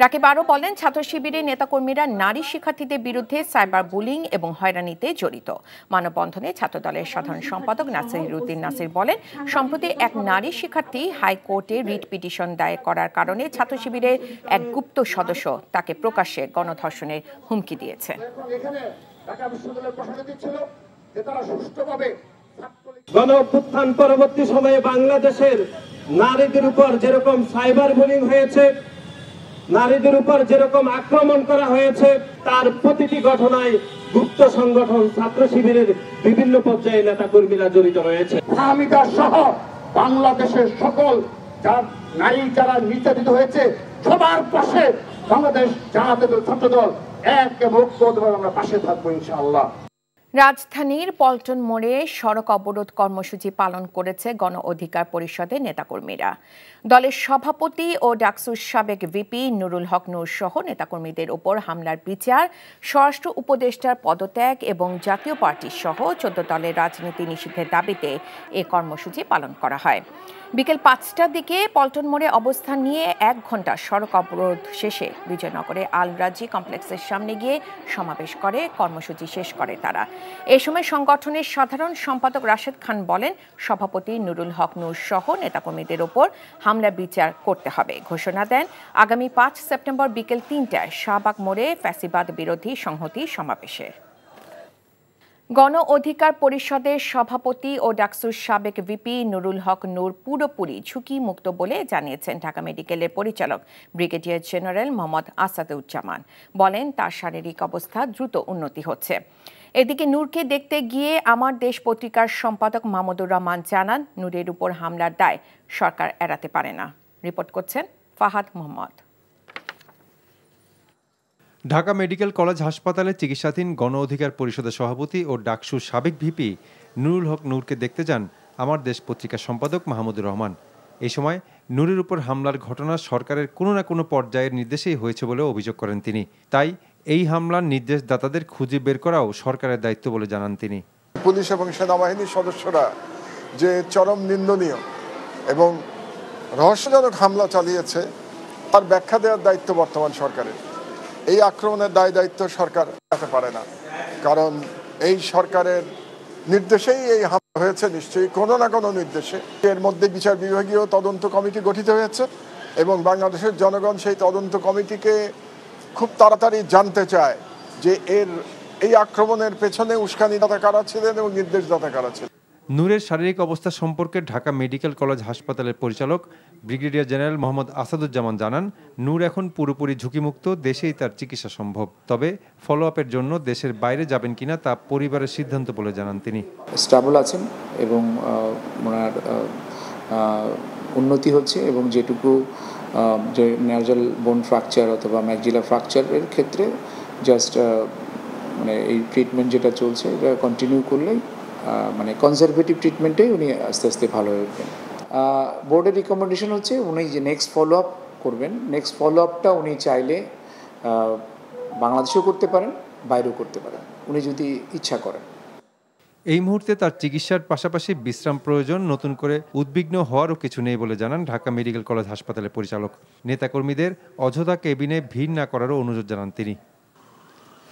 রাকিব আরও বলেন, ছাত্র শিবিরের নেতাকর্মীরা নারী শিক্ষার্থীদের বিরুদ্ধে সাইবার বুলিং এবং হয়রানিতে জড়িত। মানববন্ধনে ছাত্রদলের সাধারণ সম্পাদক নাসিরউদ্দিন নাসির বলেন, সম্প্রতি এক নারী শিক্ষার্থী হাইকোর্টে রিট পিটিশন দায়ের করার কারণে ছাত্র শিবিরের এক গুপ্ত সদস্য তাকে প্রকাশ্যে গণধর্ষণের হুমকি দিয়েছেন। গণ অভ্যুত্থান পরবর্তী সময়ে বাংলাদেশের নারীদের উপর যেরকম সাইবার বুলিং হয়েছে, নারীদের উপর যেরকম আক্রমণ করা হয়েছে, তার প্রতিটি ঘটনায় গুপ্ত সংগঠন ছাত্র শিবিরের বিভিন্ন পর্যায়ে নেতা কর্মীরা জড়িত রয়েছে। ফাহমিদা সহ বাংলাদেশের সকল নারী যারা নির্যাতিত হয়েছে সবার পাশে বাংলাদেশ জাতীয় ছাত্রদল এক এবং ঐক্যবদ্ধভাবে আমরা পাশে থাকবো ইনশাআল্লাহ। রাজধানীর পল্টন মোড়ে সড়ক অবরোধ কর্মসূচি পালন করেছে গণ অধিকার পরিষদের নেতাকর্মীরা। দলের সভাপতি ও ডাকসুর সাবেক ভিপি নুরুল হক নূর সহ নেতাকর্মীদের উপর হামলার বিচার, স্বরাষ্ট্র উপদেষ্টার পদত্যাগ এবং জাতীয় পার্টি সহ 14 দলের রাজনীতি নিষিদ্ধের দাবিতে এ কর্মসূচি পালন করা হয়। বিকেল 5টার দিকে পল্টন মোড়ে অবস্থান নিয়ে 1 ঘন্টা সড়ক অবরোধ শেষে বিজয়নগরে আল রাজি কমপ্লেক্সের সামনে গিয়ে সমাবেশ করে কর্মসূচি শেষ করে তারা। এ সময় সংগঠনের সাধারণ সম্পাদক রাশেদ খান বলেন, সভাপতি নুরুল হক নূর সহ নেতাকর্মীদের ওপর হামলা বিচার করতে হবে। ঘোষণা দেন আগামী 5 সেপ্টেম্বর বিকেল 3টায় শাহবাগ মোড়ে ফ্যাসিবাদ বিরোধী সংহতি সমাবেশের। গণ অধিকার পরিষদের সভাপতি ও ডাকসুর সাবেক ভিপি নুরুল হক নূর পুরোপুরি ঝুঁকি মুক্ত বলে জানিয়েছেন ঢাকা মেডিকেলের পরিচালক ব্রিগেডিয়ার জেনারেল মোহাম্মদ আসাদুজ্জামান। বলেন, তার শারীরিক অবস্থা দ্রুত উন্নতি হচ্ছে। এদিকে নূরকে দেখতে গিয়ে আমার দেশ পত্রিকার সম্পাদক মাহমুদুর রহমান জানান, নূরের উপর হামলার দায় সরকার এড়াতে পারে না। রিপোর্ট করছেন ফাহাদ মোহাম্মদ। ঢাকা মেডিকেল কলেজ হাসপাতালে চিকিৎসাধীন গণ অধিকার পরিষদের সভাপতি ও ডাকসুর সাবেক ভিপি নুরুল হক নূরকে দেখতে যান আমার দেশ পত্রিকার সম্পাদক মাহমুদুর রহমান। এই সময় নূরের উপর হামলার ঘটনা সরকারের কোনো না কোনো পর্যায়ের নির্দেশেই হয়েছে বলে অভিযোগ করেন তিনি। তাই এই হামলার নির্দেশদাতাদের খুঁজে বের করাও সরকারের দায়িত্ব বলে জানান তিনি। পুলিশ এবং সেনাবাহিনীর সদস্যরা যে চরম নিন্দনীয় এবং রহস্যজনক হামলা চালিয়েছে তার ব্যাখ্যা দেওয়ার দায়িত্ব বর্তমান সরকারের। এই আক্রমণের দায়িত্ব সরকার নিতে পারে না, কারণ এই সরকারের নির্দেশেই এই হামলা হয়েছে, নিশ্চয়ই কোনো না কোনো নির্দেশে। এর মধ্যে বিচার বিভাগীয় তদন্ত কমিটি গঠিত হয়েছে এবং বাংলাদেশের জনগণ সেই তদন্ত কমিটিকে খুব তাড়াতাড়ি জানতে চায় যে এই আক্রমণের পেছনে উস্কানিদাতা কারা ছিলেন এবং নির্দেশদাতা কারা ছিলেন। নূরের শারীরিক অবস্থা সম্পর্কে ঢাকা মেডিকেল কলেজ হাসপাতালের পরিচালক ব্রিগেডিয়ার জেনারেল মোহাম্মদ আসাদুজ্জামান জানান, নূর এখন পুরোপুরি ঝুঁকিমুক্ত, দেশেই তার চিকিৎসা সম্ভব। তবে ফলো আপের জন্য দেশের বাইরে যাবেন কিনা তা পরিবারের সিদ্ধান্ত বলে জানান তিনি। স্টেবল আছেন এবং ওনার উন্নতি হচ্ছে এবং যেটুকু যে নার্জাল বোন ফ্র্যাকচার অথবা ম্যাক্সিলার ফ্র্যাকচারের ক্ষেত্রে জাস্ট মানে এই ট্রিটমেন্ট যেটা চলছে এটা কন্টিনিউ করলেই মানে কনজারভেটিভ ট্রিটমেন্টেই উনি আস্তে আস্তে ভালো হয়ে উঠবেন। বোর্ডের রিকমেন্ডেশন হচ্ছে উনি যে নেক্সট ফলো আপ করবেন, নেক্সট ফলো আপটা উনি চাইলে বাংলাদেশেও করতে পারেন, বাইরেও করতে পারেন, উনি যদি ইচ্ছা করেন। এই মুহূর্তে তার চিকিৎসার পাশাপাশি বিশ্রাম প্রয়োজন, নতুন করে উদ্বিগ্ন হওয়ারও কিছু নেই বলে জানান ঢাকা মেডিকেল কলেজ হাসপাতালের পরিচালক। নেতাকর্মীদের অযথা কেবিনে ভিড় না করারও অনুরোধ জানান তিনি।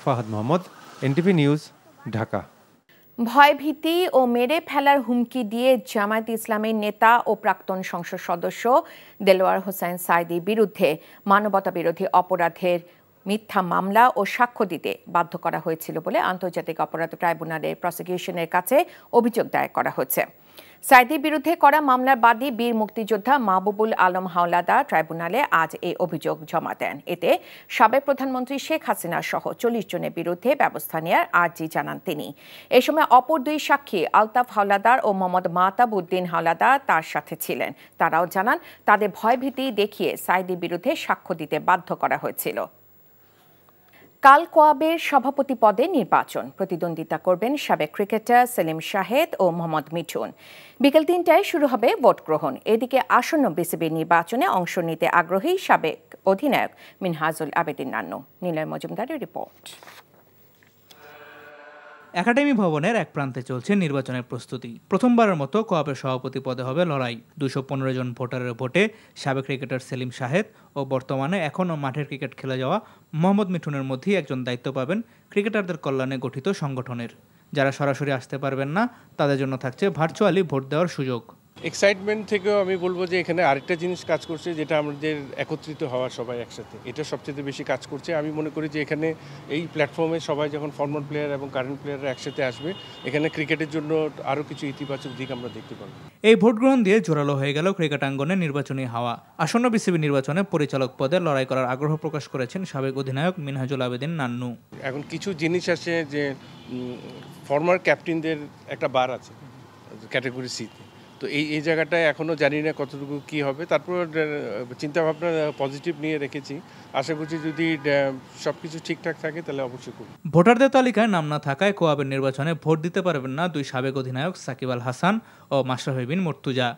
Fahad Mohammad, NTV news, Dhaka. ভয়ভীতি ও মেরে ফেলার হুমকি দিয়ে জামায়াতে ইসলামের নেতা ও প্রাক্তন সংসদ সদস্য দেলোয়ার হোসেন সাঈদীর বিরুদ্ধে মানবতাবিরোধী অপরাধের মিথ্যা মামলা ও সাক্ষ্য দিতে বাধ্য করা হয়েছিল বলে আন্তর্জাতিক অপরাধ ট্রাইব্যুনালের প্রসিকিউশনের কাছে অভিযোগ দায়ের করা হয়েছে। সাঈদীর বিরুদ্ধে করা মামলার বাদী বীর মুক্তিযোদ্ধা মাহবুবুল আলম হাওলাদার ট্রাইব্যুনালে আজ এই অভিযোগ জমা দেন। এতে সাবেক প্রধানমন্ত্রী শেখ হাসিনা সহ 40 জনের বিরুদ্ধে ব্যবস্থা নেওয়ার আর্জি জানান তিনি। এ সময় অপর দুই সাক্ষী আলতাফ হাওলাদার ও মোহাম্মদ মাহতাব উদ্দিন হাওলাদার তার সাথে ছিলেন। তারাও জানান তাদের ভয়ভীতি দেখিয়ে সাঈদীর বিরুদ্ধে সাক্ষ্য দিতে বাধ্য করা হয়েছিল। কাল কোয়াবের সভাপতি পদে নির্বাচন, প্রতিদ্বন্দ্বিতা করবেন সাবেক ক্রিকেটার সেলিম শাহেদ ও মোহাম্মদ মিঠুন। বিকেল 3টায় শুরু হবে ভোট গ্রহণ। এদিকে আসন্ন বিসিবি নির্বাচনে অংশ নিতে আগ্রহী সাবেক অধিনায়ক মিনহাজুল আবেদিন নান্নু। নিলয় মজুমদারের রিপোর্ট। একাডেমি ভবনের এক প্রান্তে চলছে নির্বাচনের প্রস্তুতি। প্রথমবারের মতো কোয়াবের সভাপতি পদে হবে লড়াই। 215 জন ভোটারের ভোটে সাবেক ক্রিকেটার সেলিম শাহেদ ও বর্তমানে এখনও মাঠের ক্রিকেট খেলে যাওয়া মোহাম্মদ মিঠুনের মধ্যেই একজন দায়িত্ব পাবেন ক্রিকেটারদের কল্যাণে গঠিত সংগঠনের। যারা সরাসরি আসতে পারবেন না তাদের জন্য থাকছে ভার্চুয়ালি ভোট দেওয়ার সুযোগ। এক্সাইটমেন্ট থেকেও আমি বলবো যে এখানে আরেকটা জিনিস কাজ করছে, যেটা আমাদের একত্রিত হওয়া সবাই একসাথে, এটা সবচেয়ে বেশি কাজ করছে। আমি মনে করি যে এখানে এই প্ল্যাটফর্মে সবাই যখন ফর্মার প্লেয়ার এবং কারেন্ট প্লেয়াররা একসাথে আসবে, এখানে ক্রিকেটের জন্য আরও কিছু ইতিবাচক দিক আমরা দেখতে পাবো। এই ভোট গ্রহণ দিয়ে জোরালো হয়ে গেল ক্রিকেট আঙ্গনে নির্বাচনী হাওয়া। আসন্ন বিসিবি নির্বাচনে পরিচালক পদে লড়াই করার আগ্রহ প্রকাশ করেছেন সাবেক অধিনায়ক মিনহাজুল আবেদিন নান্নু। এখন কিছু জিনিস আছে যে ফর্মার ক্যাপ্টেনদের একটা বার আছে ক্যাটাগরি সিতে, তো এই জায়গাটায় এখনও জানি না কতটুকু কী হবে। তারপর চিন্তাভাবনা পজিটিভ নিয়ে রেখেছি, আশা করছি যদি সব কিছু ঠিকঠাক থাকে তাহলে অবশ্যই করব। ভোটারদের তালিকায় নাম না থাকায় কোয়াবের নির্বাচনে ভোট দিতে পারবেন না দুই সাবেক অধিনায়ক সাকিব আল হাসান ও মাশরাফি বিন মুর্তুজা।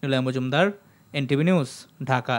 Niloy Majumder, NTV news, Dhaka.